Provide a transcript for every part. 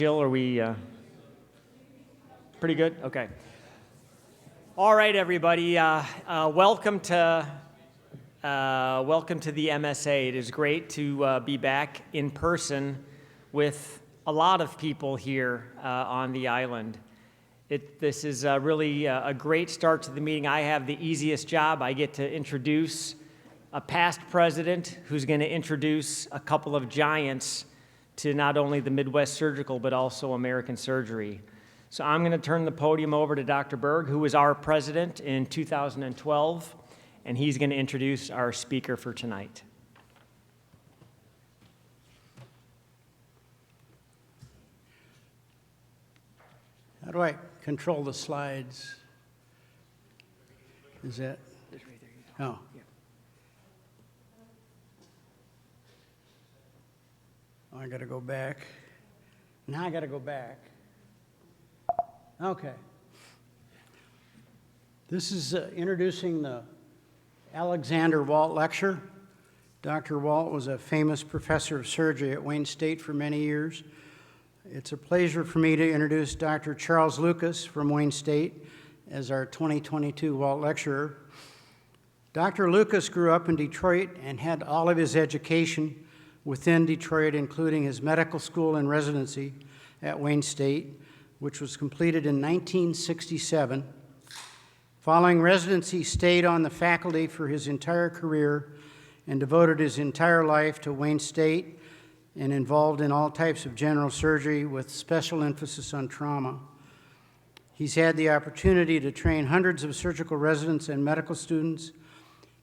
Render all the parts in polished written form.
Jill, are we pretty good? Okay. All right, everybody. Welcome to the MSA. It is great to be back in person with a lot of people here on the island. This is really a great start to the meeting. I have the easiest job. I get to introduce a past president who's going to introduce a couple of giants to not only the Midwest Surgical, but also American surgery. So I'm going to turn the podium over to Dr. Berg, who was our president in 2012, and he's going to introduce our speaker for tonight. How do I control the slides? Is that? Oh. I got to go back. Now I got to go back. Okay. This is introducing the Alexander Walt Lecture. Dr. Walt was a famous professor of surgery at Wayne State for many years. It's a pleasure for me to introduce Dr. Charles Lucas from Wayne State as our 2022 Walt Lecturer. Dr. Lucas grew up in Detroit and had all of his education within Detroit, including his medical school and residency at Wayne State, which was completed in 1967. Following residency, he stayed on the faculty for his entire career and devoted his entire life to Wayne State and involved in all types of general surgery with special emphasis on trauma. He's had the opportunity to train hundreds of surgical residents and medical students.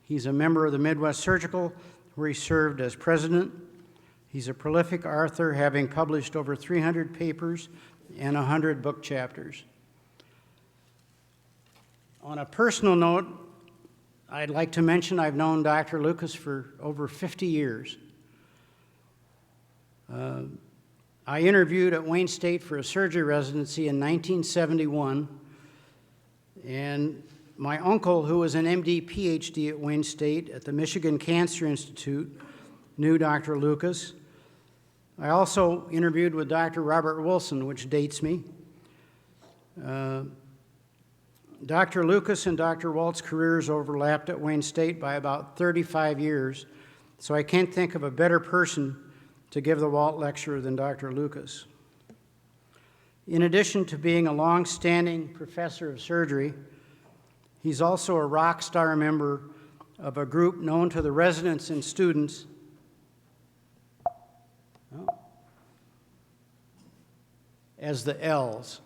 He's a member of the Midwest Surgical, where he served as president. He's a prolific author, having published over 300 papers and 100 book chapters. On a personal note, I'd like to mention I've known Dr. Lucas for over 50 years. I interviewed at Wayne State for a surgery residency in 1971, and my uncle, who was an MD, PhD at Wayne State at the Michigan Cancer Institute, knew Dr. Lucas. I also interviewed with Dr. Robert Wilson, which dates me. Dr. Lucas and Dr. Walt's careers overlapped at Wayne State by about 35 years, so I can't think of a better person to give the Walt Lecture than Dr. Lucas. In addition to being a long-standing professor of surgery, he's also a rock star member of a group known to the residents and students as the L's.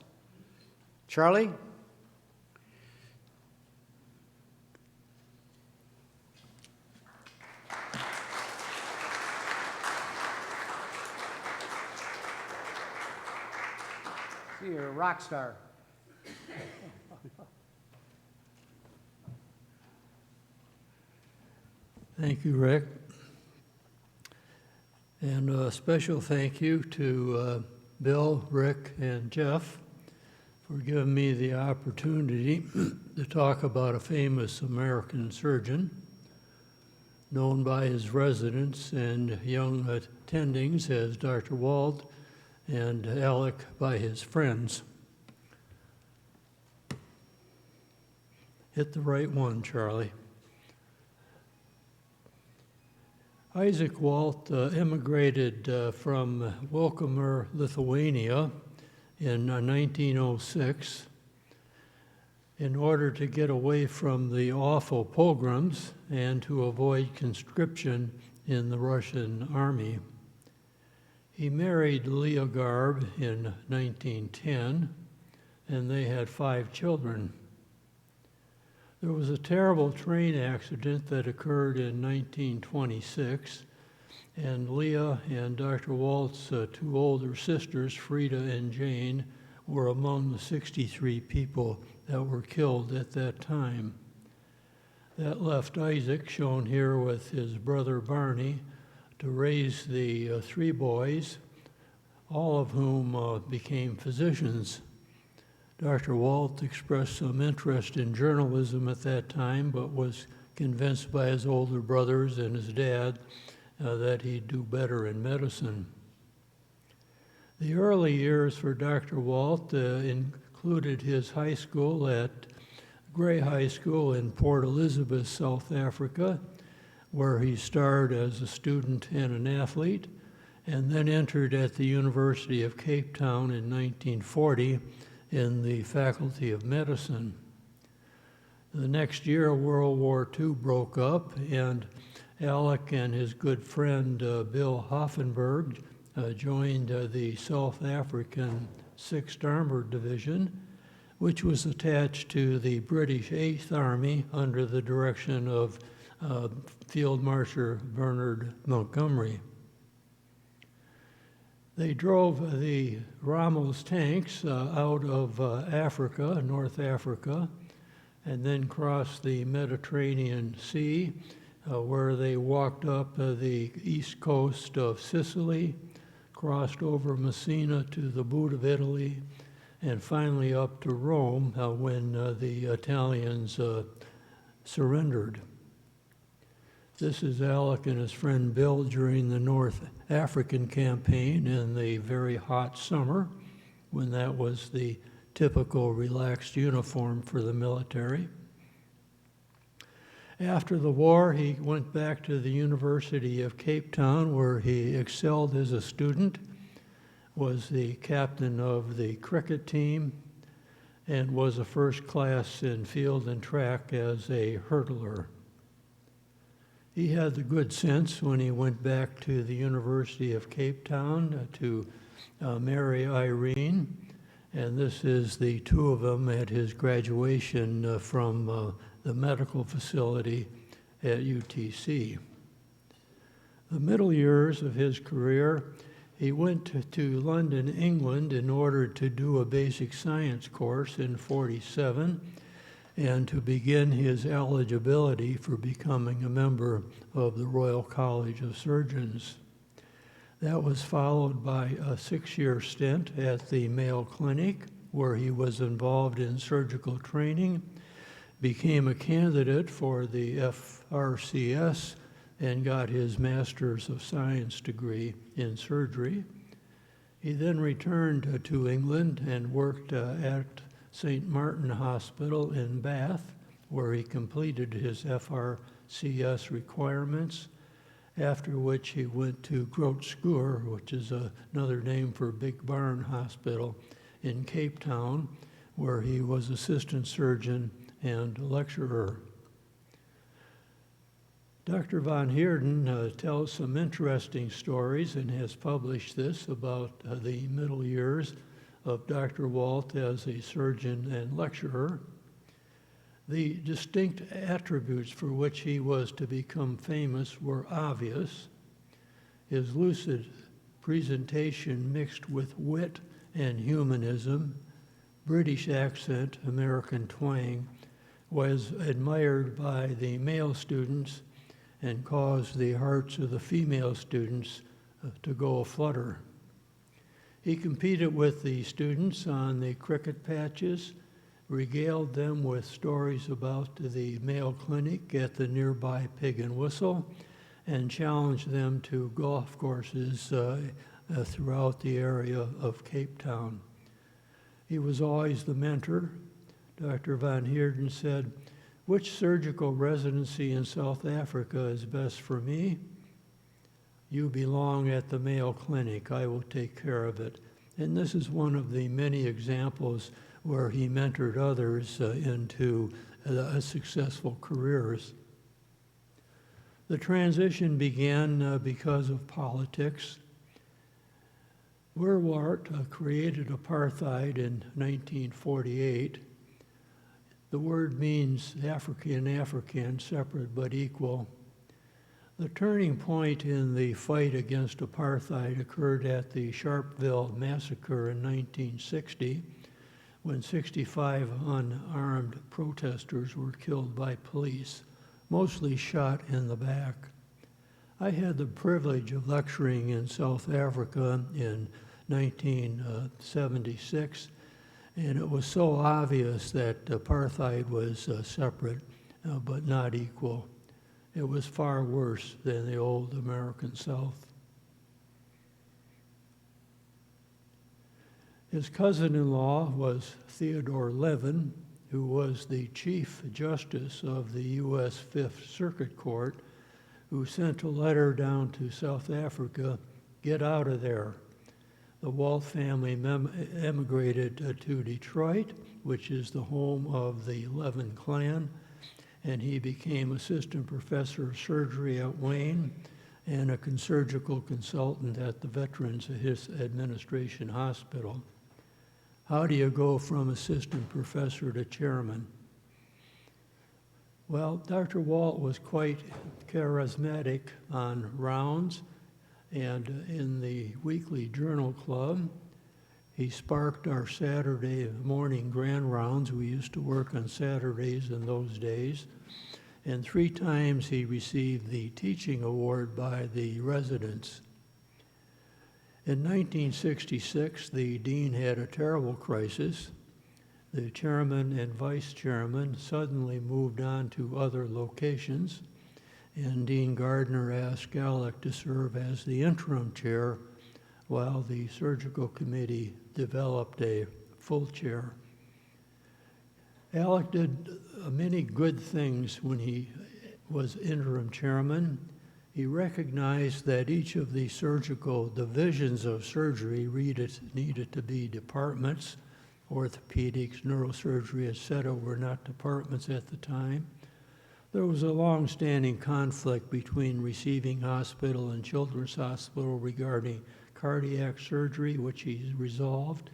Charlie? You're a rock star. Thank you, Rick. And a special thank you to Bill, Rick, and Jeff for giving me the opportunity to talk about a famous American surgeon known by his residents and young attendings as Dr. Walt and Alec by his friends. Hit the right one, Charlie. Isaac Walt immigrated from Wilkamir, Lithuania in 1906 in order to get away from the awful pogroms and to avoid conscription in the Russian army. He married Leah Garb in 1910, and they had 5 children. There was a terrible train accident that occurred in 1926, and Leah and Dr. Walt's 2 older sisters, Frida and Jane, were among the 63 people that were killed at that time. That left Isaac, shown here with his brother Barney, to raise the 3 boys, all of whom became physicians. Dr. Walt expressed some interest in journalism at that time, but was convinced by his older brothers and his dad that he'd do better in medicine. The early years for Dr. Walt included his high school at Gray High School in Port Elizabeth, South Africa, where he starred as a student and an athlete, and then entered at the University of Cape Town in 1940 in the Faculty of Medicine. The next year, World War II broke up, and Alec and his good friend Bill Hoffenberg joined the South African 6th Armored Division, which was attached to the British 8th Army under the direction of Field Marshal Bernard Montgomery. They drove the Ramos tanks out of Africa, North Africa, and then crossed the Mediterranean Sea, where they walked up the east coast of Sicily, crossed over Messina to the boot of Italy, and finally up to Rome when the Italians surrendered. This is Alec and his friend Bill during the North African campaign in the very hot summer, when that was the typical relaxed uniform for the military. After the war, he went back to the University of Cape Town, where he excelled as a student, was the captain of the cricket team, and was a first class in field and track as a hurdler. He had the good sense when he went back to the University of Cape Town to marry Irene, and this is the two of them at his graduation from the medical facility at UTC. The middle years of his career, he went to London, England, in order to do a basic science course in '47 and to begin his eligibility for becoming a member of the Royal College of Surgeons. That was followed by a 6-year stint at the Mayo Clinic, where he was involved in surgical training, became a candidate for the FRCS, and got his Master's of Science degree in surgery. He then returned to England and worked at St. Martin Hospital in Bath, where he completed his FRCS requirements, after which he went to Groot Schuur, which is another name for Big Barn Hospital in Cape Town, where he was assistant surgeon and lecturer. Dr. Van Heerden tells some interesting stories and has published this about the middle years of Dr. Walt as a surgeon and lecturer. The distinct attributes for which he was to become famous were obvious. His lucid presentation mixed with wit and humanism, British accent, American twang, was admired by the male students and caused the hearts of the female students to go aflutter. He competed with the students on the cricket patches, regaled them with stories about the Mayo Clinic at the nearby Pig and Whistle, and challenged them to golf courses throughout the area of Cape Town. He was always the mentor. Dr. Van Heerden said, "Which surgical residency in South Africa is best for me? You belong at the Mayo Clinic. I will take care of it." And this is one of the many examples where he mentored others into successful careers. The transition began because of politics. Where Walt created apartheid in 1948, the word means African, separate but equal. The turning point in the fight against apartheid occurred at the Sharpeville massacre in 1960, when 65 unarmed protesters were killed by police, mostly shot in the back. I had the privilege of lecturing in South Africa in 1976, and it was so obvious that apartheid was separate but not equal. It was far worse than the old American South. His cousin-in-law was Theodore Levin, who was the Chief Justice of the U.S. Fifth Circuit Court, who sent a letter down to South Africa, "Get out of there." The Walt family emigrated to Detroit, which is the home of the Levin clan, and he became assistant professor of surgery at Wayne and a surgical consultant at the Veterans Administration Hospital. How do you go from assistant professor to chairman? Well, Dr. Walt was quite charismatic on rounds, and in the weekly journal club, he sparked our Saturday morning grand rounds. We used to work on Saturdays in those days. And 3 times he received the teaching award by the residents. In 1966, the dean had a terrible crisis. The chairman and vice chairman suddenly moved on to other locations, and Dean Gardner asked Alec to serve as the interim chair while the surgical committee developed a full chair. Alec did many good things when he was interim chairman. He recognized that each of the surgical divisions of surgery needed to be departments. Orthopedics, neurosurgery, etc. were not departments at the time. There was a long-standing conflict between receiving hospital and children's hospital regarding cardiac surgery, which he resolved.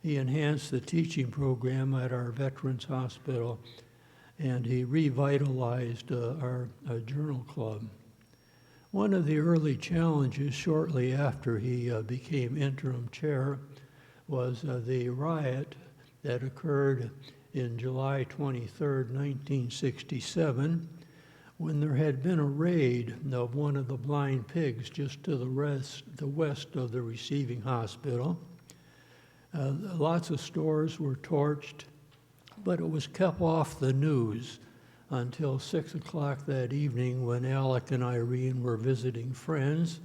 He enhanced the teaching program at our Veterans Hospital, and he revitalized our journal club. One of the early challenges shortly after he became interim chair was the riot that occurred in July 23, 1967, when there had been a raid of one of the blind pigs just to the west of the receiving hospital. Lots of stores were torched, but it was kept off the news until 6 o'clock that evening when Alec and Irene were visiting friends.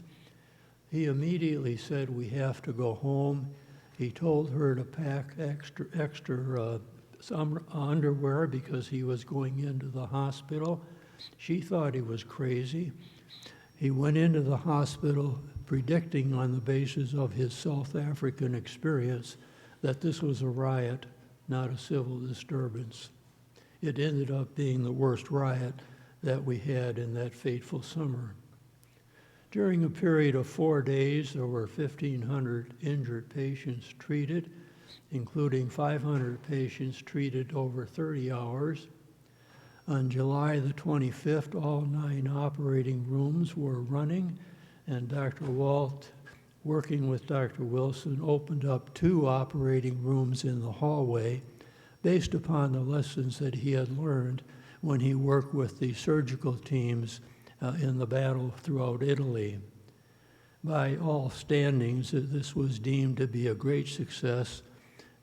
He immediately said, "We have to go home." He told her to pack extra some underwear because he was going into the hospital. She thought he was crazy. He went into the hospital predicting on the basis of his South African experience that this was a riot, not a civil disturbance. It ended up being the worst riot that we had in that fateful summer. During a period of 4 days, there were 1,500 injured patients treated, including 500 patients treated over 30 hours. On July the 25th, all 9 operating rooms were running, and Dr. Walt, working with Dr. Wilson, opened up 2 operating rooms in the hallway based upon the lessons that he had learned when he worked with the surgical teams in the battle throughout Italy. By all standings, this was deemed to be a great success,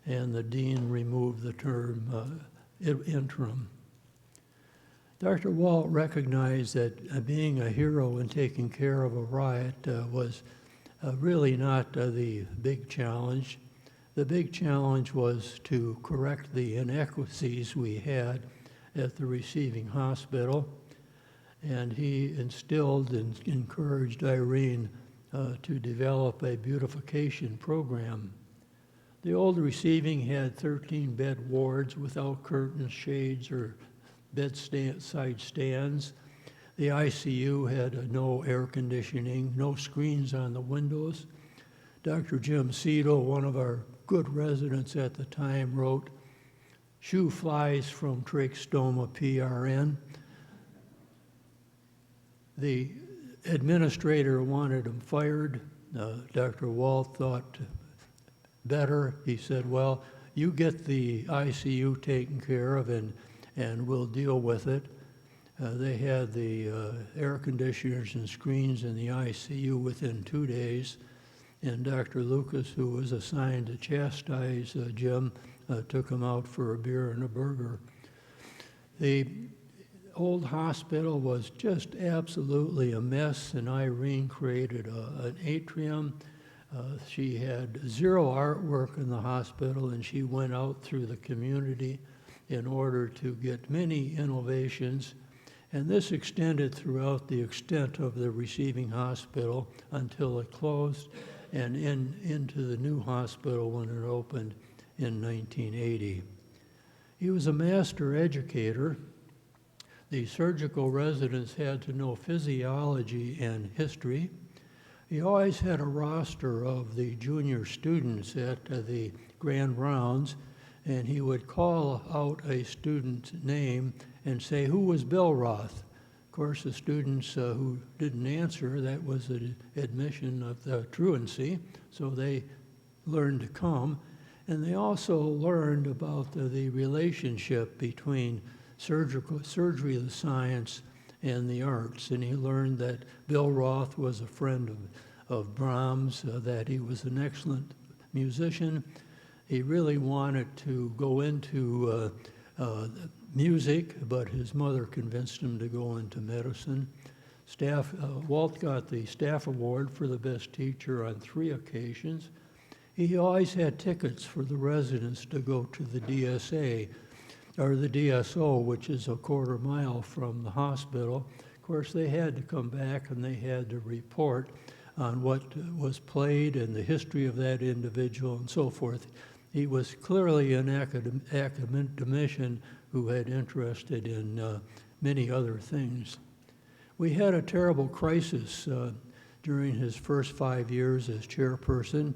and the dean removed the term interim. Dr. Walt recognized that being a hero and taking care of a riot was really not the big challenge. The big challenge was to correct the inequities we had at the receiving hospital, and he instilled and encouraged Irene to develop a beautification program. The old receiving had 13 bed wards without curtains, shades, or bedside stands. The ICU had no air conditioning, no screens on the windows. Dr. Jim Cito, one of our good residents at the time, wrote, "Shoe flies from trachostoma PRN." The administrator wanted him fired. Dr. Walt thought better. He said, "Well, you get the ICU taken care of and we'll deal with it." They had the air conditioners and screens in the ICU within 2 days, and Dr. Lucas, who was assigned to chastise Jim, took him out for a beer and a burger. The old hospital was just absolutely a mess, and Irene created an atrium She had zero artwork in the hospital, and she went out through the community in order to get many innovations. And this extended throughout the extent of the receiving hospital until it closed and into the new hospital when it opened in 1980. He was a master educator. The surgical residents had to know physiology and history. He always had a roster of the junior students at the grand rounds, and he would call out a student's name and say, "Who was Bill Roth?" Of course, the students who didn't answer, that was an admission of the truancy, so they learned to come. And they also learned about the relationship between surgery, the science, and the arts. And he learned that Bill Roth was a friend of Brahms, that he was an excellent musician. He really wanted to go into music, but his mother convinced him to go into medicine. Walt got the staff award for the best teacher on 3 occasions. He always had tickets for the residents to go to the DSA, or the DSO, which is a quarter mile from the hospital. Of course, they had to come back and they had to report on what was played and the history of that individual and so forth. He was clearly an academician who had interested in many other things. We had a terrible crisis during his first 5 years as chairperson.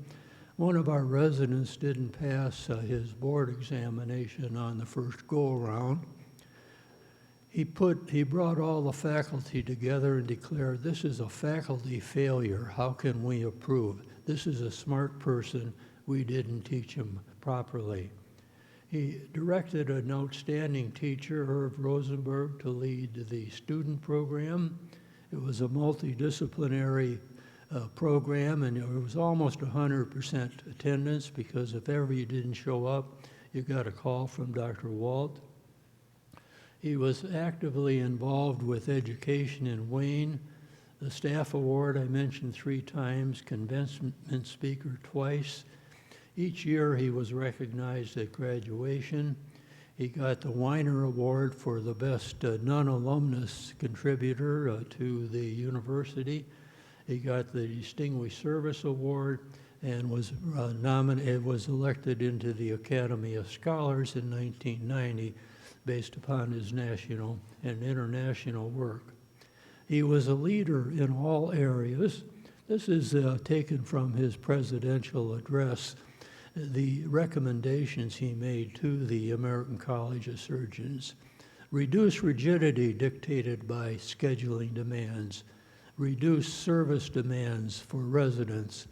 One of our residents didn't pass his board examination on the first go-around. He brought all the faculty together and declared, "This is a faculty failure. How can we approve? This is a smart person. We didn't teach him properly." He directed an outstanding teacher, Herb Rosenberg, to lead the student program. It was a multidisciplinary program, and it was almost 100% attendance, because if ever you didn't show up, you got a call from Dr. Walt. He was actively involved with education in Wayne. The staff award I mentioned 3 times, commencement speaker twice. Each year he was recognized at graduation. He got the Weiner Award for the best non-alumnus contributor to the university. He got the Distinguished Service Award and was elected into the Academy of Scholars in 1990 based upon his national and international work. He was a leader in all areas. This is taken from his presidential address, the recommendations he made to the American College of Surgeons. Reduce rigidity dictated by scheduling demands. Reduce service demands for residents.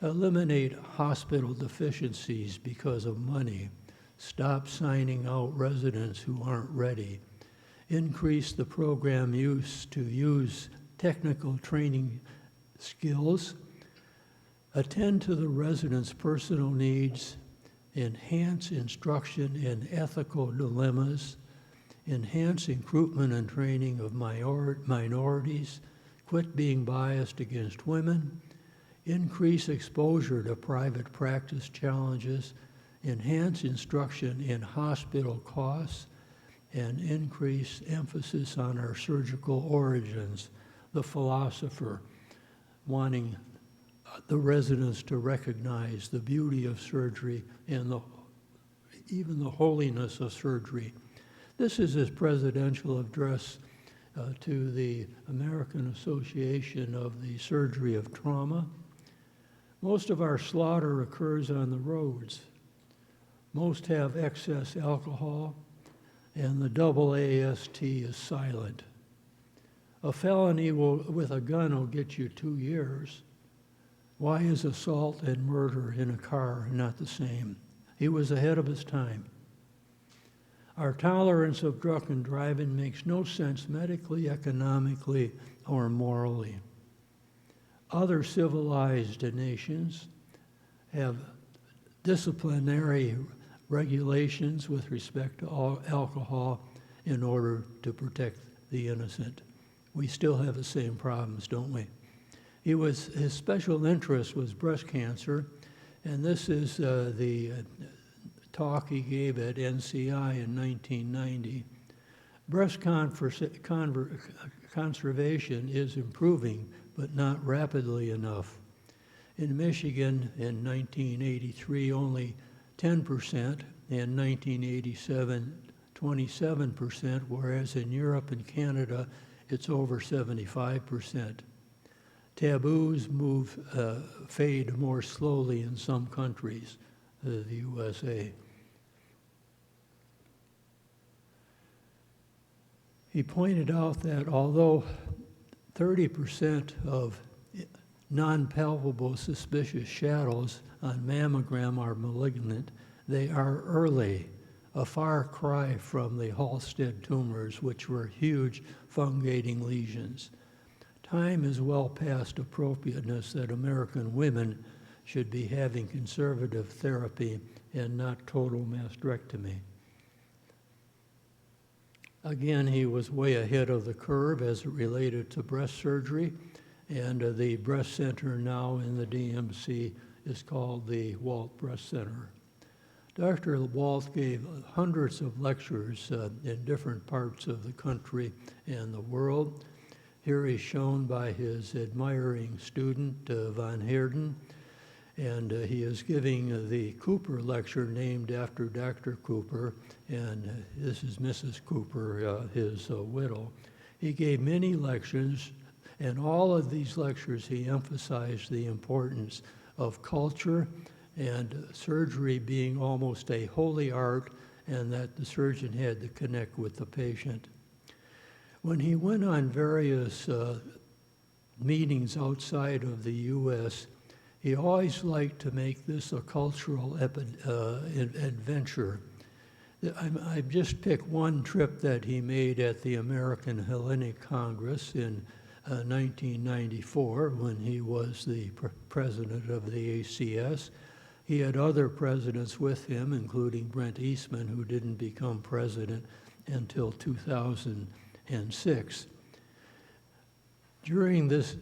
Eliminate hospital deficiencies because of money. Stop signing out residents who aren't ready. Increase the program use to use technical training skills. Attend to the residents' personal needs. Enhance instruction in ethical dilemmas. Enhance recruitment and training of minorities. Quit being biased against women. Increase exposure to private practice challenges. Enhance instruction in hospital costs, and increase emphasis on our surgical origins. The philosopher wanting the residents to recognize the beauty of surgery and even the holiness of surgery. This is his presidential address to the American Association of the Surgery of Trauma. Most of our slaughter occurs on the roads. Most have excess alcohol, and the AAST is silent. A felony with a gun will get you 2 years. Why is assault and murder in a car not the same? He was ahead of his time. Our tolerance of drunken driving makes no sense medically, economically, or morally. Other civilized nations have disciplinary regulations with respect to alcohol in order to protect the innocent. We still have the same problems, don't we? His special interest was breast cancer, and this is the talk he gave at NCI in 1990. Breast conservation is improving, but not rapidly enough. In Michigan in 1983, only 10%, in 1987, 27%, whereas in Europe and Canada, it's over 75%. Taboos fade more slowly in some countries, the USA. He pointed out that although 30% of non-palpable suspicious shadows on mammogram are malignant, they are early, a far cry from the Halsted tumors, which were huge fungating lesions. Time is well past appropriateness that American women should be having conservative therapy and not total mastectomy. Again, he was way ahead of the curve as it related to breast surgery, and the breast center now in the DMC is called the Walt Breast Center. Dr. Walt gave hundreds of lectures in different parts of the country and the world. Here he's shown by his admiring student, Van Heerden, and he is giving the Cooper lecture named after Dr. Cooper, and this is Mrs. Cooper, his widow. He gave many lectures, and all of these lectures he emphasized the importance of culture and surgery being almost a holy art, and that the surgeon had to connect with the patient. When he went on various meetings outside of the U.S., he always liked to make this a cultural adventure. I just picked one trip that he made at the American Hellenic Congress in 1994 when he was the president of the ACS. He had other presidents with him, including Brent Eastman, who didn't become president until 2006. During this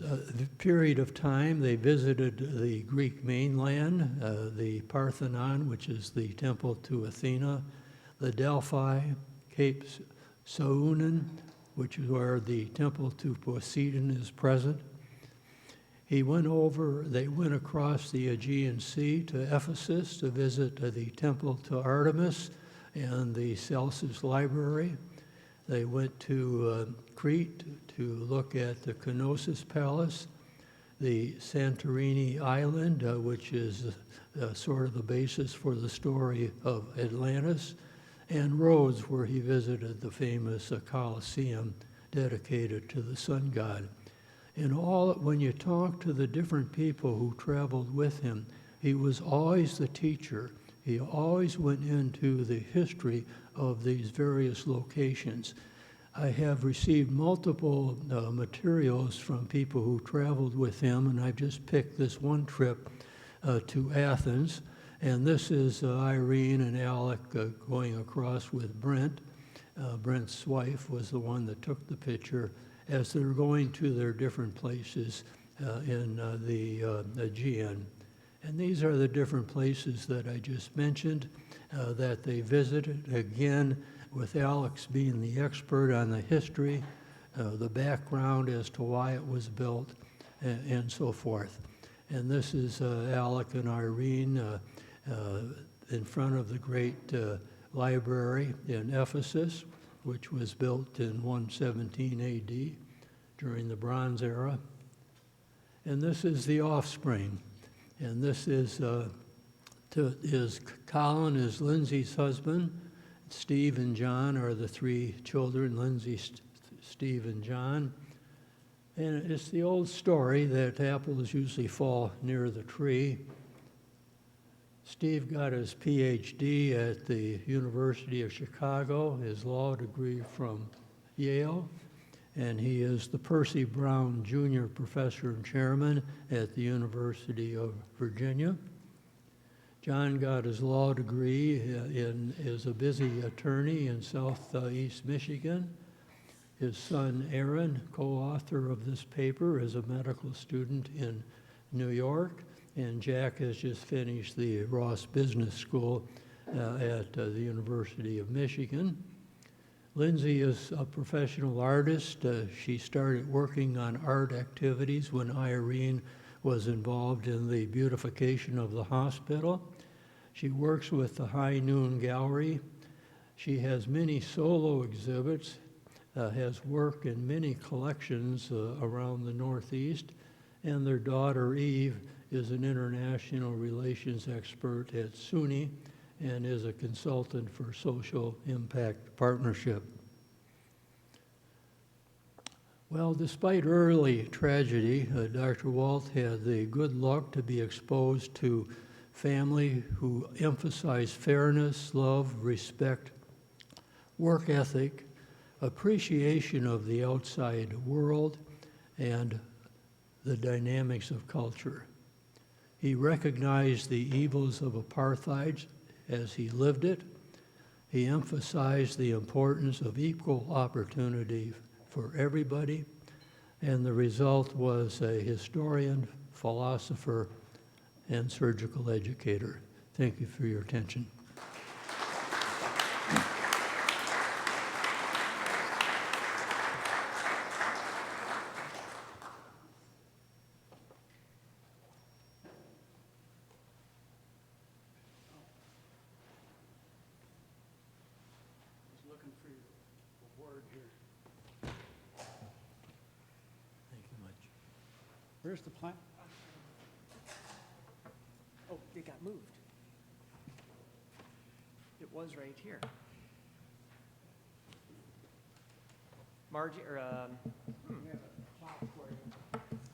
period of time, they visited the Greek mainland, the Parthenon, which is the temple to Athena, the Delphi, Cape Saunon, which is where the temple to Poseidon is present. They went across the Aegean Sea to Ephesus to visit the temple to Artemis and the Celsus Library. They went to Crete to look at the Knossos Palace, the Santorini Island, which is sort of the basis for the story of Atlantis, and Rhodes, where he visited the famous Colosseum dedicated to the sun god. And when you talk to the different people who traveled with him, he was always the teacher. He always went into the history of these various locations. I have received multiple materials from people who traveled with him, and I've just picked this one trip to Athens. And this is Irene and Alec going across with Brent. Brent's wife was the one that took the picture as they're going to their different places in the Aegean. And these are the different places that I just mentioned that they visited, again, with Alex being the expert on the history, the background as to why it was built, and so forth. And this is Alec and Irene in front of the great library in Ephesus, which was built in 117 AD during the Bronze Era. And this is the offspring. And this is Colin is Lindsay's husband. Steve and John are the three children, Lindsay, Steve, and John. And it's the old story that apples usually fall near the tree. Steve got his PhD at the University of Chicago, his law degree from Yale, and he is the Percy Brown Jr. Professor and Chairman at the University of Virginia. John got his law degree is a busy attorney in southeast Michigan, His son Aaron, co-author of this paper, is a medical student in New York, and Jack has just finished the Ross Business School at the University of Michigan. Lindsay is a professional artist. She started working on art activities when Irene was involved in the beautification of the hospital. She works with the High Noon Gallery. She has many solo exhibits, has work in many collections around the Northeast, and their daughter Eve is an international relations expert at SUNY and is a consultant for Social Impact Partnership. Well, despite early tragedy, Dr. Walt had the good luck to be exposed to family who emphasize fairness, love, respect, work ethic, appreciation of the outside world, and the dynamics of culture. He recognized the evils of apartheid as he lived it. He emphasized the importance of equal opportunity for everybody, and the result was a historian, philosopher, and surgical educator. Thank you for your attention. Looking for your award here. Thank you much. Where's the plaque? Oh, it got moved. It was right here. Margie, or, We have a plaque for you.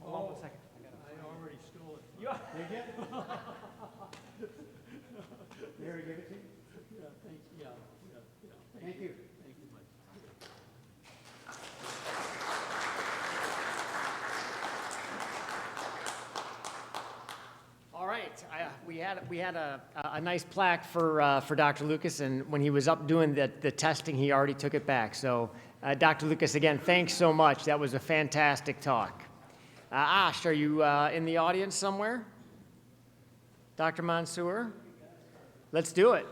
hold on one second. I already stole it. Did you? They already gave it to you? Yeah, thank you. Thank you. Thank you much. All right, we had a nice plaque for Dr. Lucas, and when he was up doing the testing, he already took it back. So, Dr. Lucas, again, thanks so much. That was a fantastic talk. Ash, are you in the audience somewhere? Dr. Mansour? Let's do it.